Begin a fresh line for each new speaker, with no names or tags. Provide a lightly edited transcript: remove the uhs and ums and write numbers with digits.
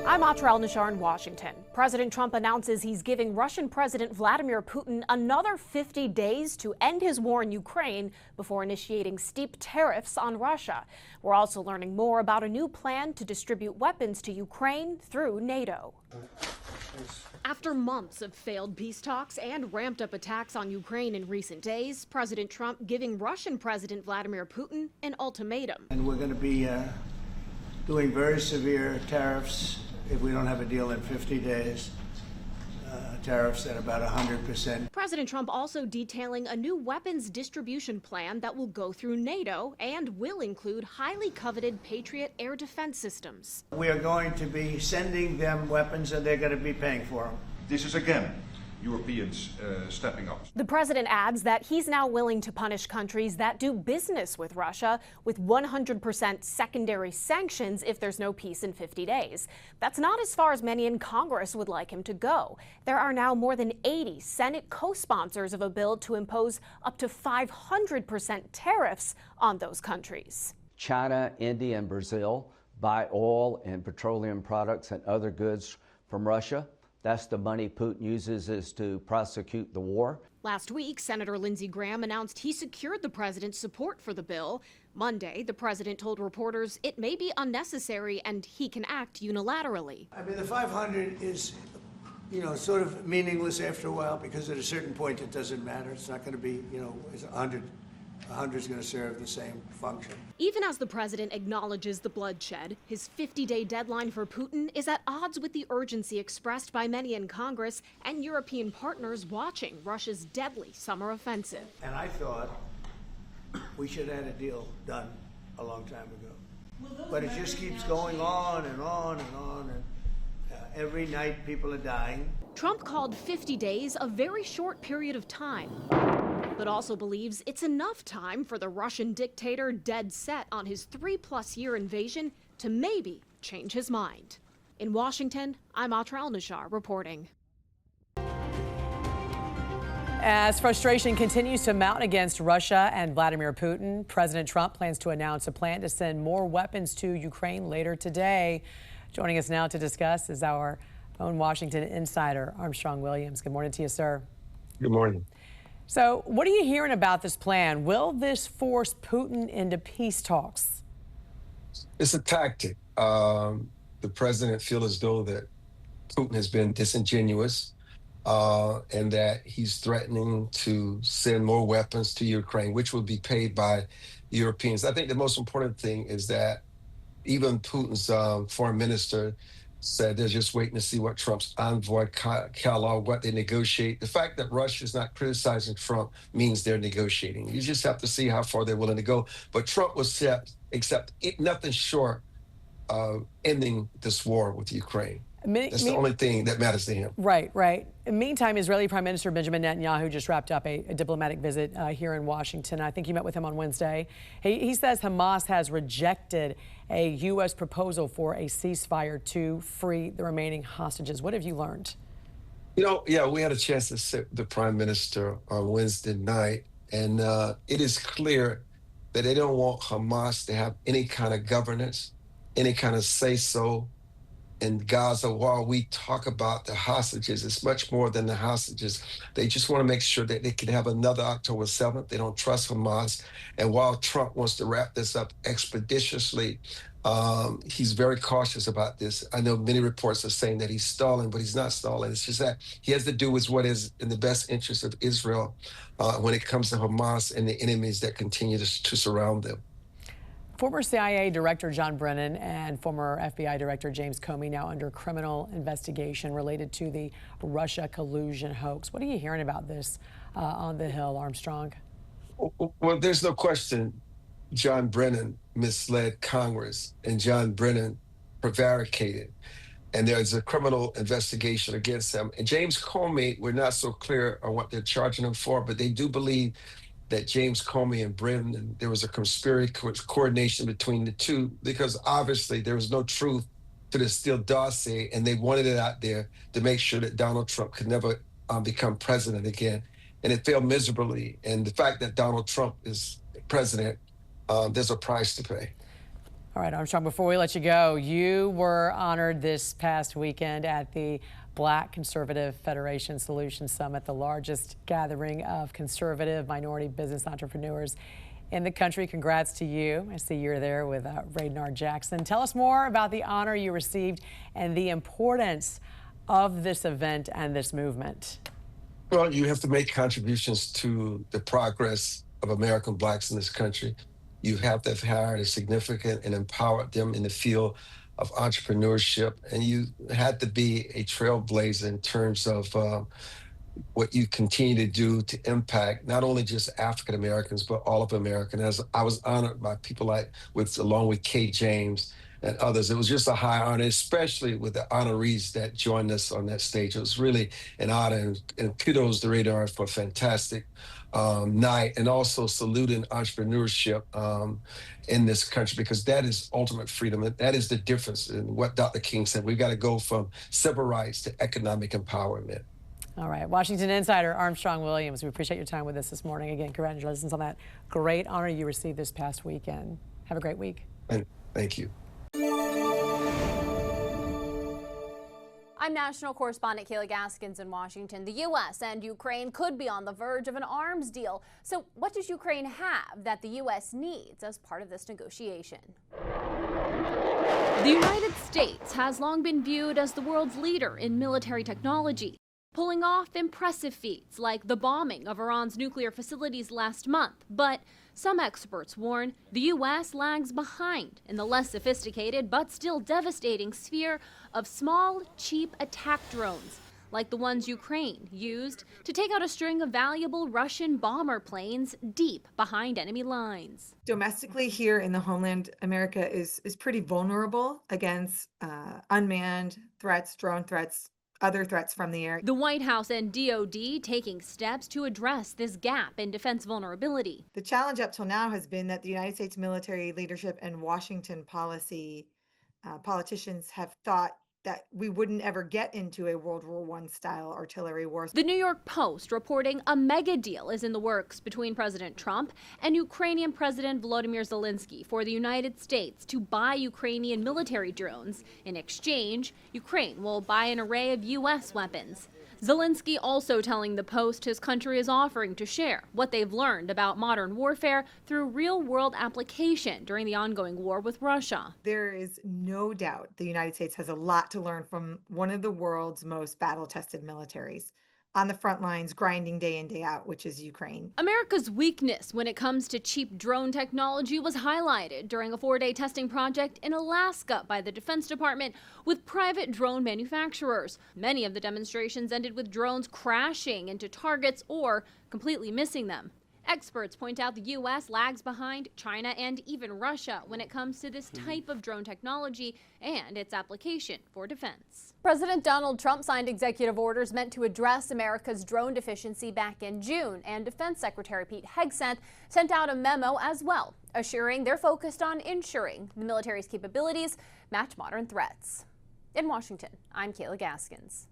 I'm Atrel Nashar in Washington. President Trump announces he's giving Russian President Vladimir Putin another 50 days to end his war in Ukraine before initiating steep tariffs on Russia. We're also learning more about a new plan to distribute weapons to Ukraine through NATO. After months of failed peace talks and ramped up attacks on Ukraine in recent days, President Trump giving Russian President Vladimir Putin an ultimatum.
And we're going to be doing very severe tariffs if we don't have a deal in 50 days. Tariffs at about 100%.
President Trump also detailing a new weapons distribution plan that will go through NATO and will include highly coveted Patriot air defense systems.
We are going to be sending them weapons and they're going to be paying for them.
This is again Europeans stepping up.
The president adds that he's now willing to punish countries that do business with Russia with 100% secondary sanctions if there's no peace in 50 days. That's not as far as many in Congress would like him to go. There are now more than 80 Senate co-sponsors of a bill to impose up to 500% tariffs on those countries.
China, India, and Brazil buy oil and petroleum products and other goods from Russia. That's the money Putin uses is to prosecute the war.
Last week, Senator Lindsey Graham announced he secured the president's support for the bill. Monday, the president told reporters it may be unnecessary and he can act unilaterally.
I mean, the 500 is, sort of meaningless after a while because at a certain point it doesn't matter. It's not going to be, it's 100. 100 is going to serve the same function.
Even as the president acknowledges the bloodshed, his 50-day deadline for Putin is at odds with the urgency expressed by many in Congress and European partners watching Russia's deadly summer offensive.
And I thought we should have had a deal done a long time ago. But it just keeps going on and on and on. And every night people are dying.
Trump called 50 days a very short period of time, but also believes it's enough time for the Russian dictator dead set on his 3+ year invasion to maybe change his mind. In Washington, I'm Atrel Nashar reporting.
As frustration continues to mount against Russia and Vladimir Putin, President Trump plans to announce a plan to send more weapons to Ukraine later today. Joining us now to discuss is our own Washington insider, Armstrong Williams. Good morning to you, sir.
Good morning.
So what are you hearing about this plan? Will this force Putin into peace talks?
It's a tactic. The president feels as though that Putin has been disingenuous and that he's threatening to send more weapons to Ukraine, which will be paid by Europeans. I think the most important thing is that even Putin's foreign minister said they're just waiting to see what Trump's envoy, what they negotiate. The fact that Russia is not criticizing Trump means they're negotiating. You just have to see how far they're willing to go. But Trump will accept nothing short of ending this war with Ukraine. That's the only thing that matters to him.
Right, right. In the meantime, Israeli Prime Minister Benjamin Netanyahu just wrapped up a diplomatic visit here in Washington. I think you met with him on Wednesday. He says Hamas has rejected a U.S. proposal for a ceasefire to free the remaining hostages. What have you learned?
Yeah, we had a chance to sit with the Prime Minister on Wednesday night, and it is clear that they don't want Hamas to have any kind of governance, any kind of say-so in Gaza. While we talk about the hostages, it's much more than the hostages. They just want to make sure that they can have another October 7th. They don't trust Hamas. And while Trump wants to wrap this up expeditiously, he's very cautious about this. I know many reports are saying that he's stalling, but he's not stalling. It's just that he has to do with what is in the best interest of Israel when it comes to Hamas and the enemies that continue to surround them.
Former CIA Director John Brennan and former FBI Director James Comey now under criminal investigation related to the Russia collusion hoax. What are you hearing about this on the Hill, Armstrong?
Well, there's no question John Brennan misled Congress and John Brennan prevaricated. And there's a criminal investigation against him. And James Comey, we're not so clear on what they're charging him for, but they do believe that James Comey and Brennan, there was a conspiracy coordination between the two, because obviously there was no truth to the Steele dossier, and they wanted it out there to make sure that Donald Trump could never become president again. And it failed miserably. And the fact that Donald Trump is president, there's a price to pay.
All right, Armstrong, before we let you go, you were honored this past weekend at the Black Conservative Federation Solutions Summit, the largest gathering of conservative minority business entrepreneurs in the country. Congrats to you. I see you're there with Raynard Jackson. Tell us more about the honor you received and the importance of this event and this movement.
Well, you have to make contributions to the progress of American blacks in this country. You have to have hired a significant and empowered them in the field of entrepreneurship. And you had to be a trailblazer in terms of what you continue to do to impact not only just African Americans, but all of America. As I was honored by people along with Kate James and others. It was just a high honor, especially with the honorees that joined us on that stage. It was really an honor, and kudos to Radar for a fantastic night, and also saluting entrepreneurship in this country, because that is ultimate freedom. And that is the difference in what Dr. King said. We've got to go from civil rights to economic empowerment.
All right, Washington Insider Armstrong Williams, we appreciate your time with us this morning. Again, congratulations on that great honor you received this past weekend. Have a great week.
And thank you.
I'm national correspondent Kayla Gaskins in Washington. The U.S. and Ukraine could be on the verge of an arms deal. So what does Ukraine have that the U.S. needs as part of this negotiation? The United States has long been viewed as the world's leader in military technology, pulling off impressive feats like the bombing of Iran's nuclear facilities last month. But some experts warn the U.S. lags behind in the less sophisticated but still devastating sphere of small, cheap attack drones, like the ones Ukraine used to take out a string of valuable Russian bomber planes deep behind enemy lines.
Domestically here in the homeland, America is pretty vulnerable against unmanned threats, drone threats, other threats from the air.
The White House and DoD taking steps to address this gap in defense vulnerability.
The challenge up till now has been that the United States military leadership and Washington policy politicians have thought that we wouldn't ever get into a World War I style artillery war.
The New York Post reporting a mega deal is in the works between President Trump and Ukrainian President Volodymyr Zelensky for the United States to buy Ukrainian military drones. In exchange, Ukraine will buy an array of U.S. weapons. Zelensky also telling the Post his country is offering to share what they've learned about modern warfare through real-world application during the ongoing war with Russia.
There is no doubt the United States has a lot to learn from one of the world's most battle-tested militaries on the front lines, grinding day in, day out, which is Ukraine.
America's weakness when it comes to cheap drone technology was highlighted during a 4-day testing project in Alaska by the Defense Department with private drone manufacturers. Many of the demonstrations ended with drones crashing into targets or completely missing them. Experts point out the U.S. lags behind China and even Russia when it comes to this type of drone technology and its application for defense. President Donald Trump signed executive orders meant to address America's drone deficiency back in June, and Defense Secretary Pete Hegseth sent out a memo as well, assuring they're focused on ensuring the military's capabilities match modern threats. In Washington, I'm Kayla Gaskins.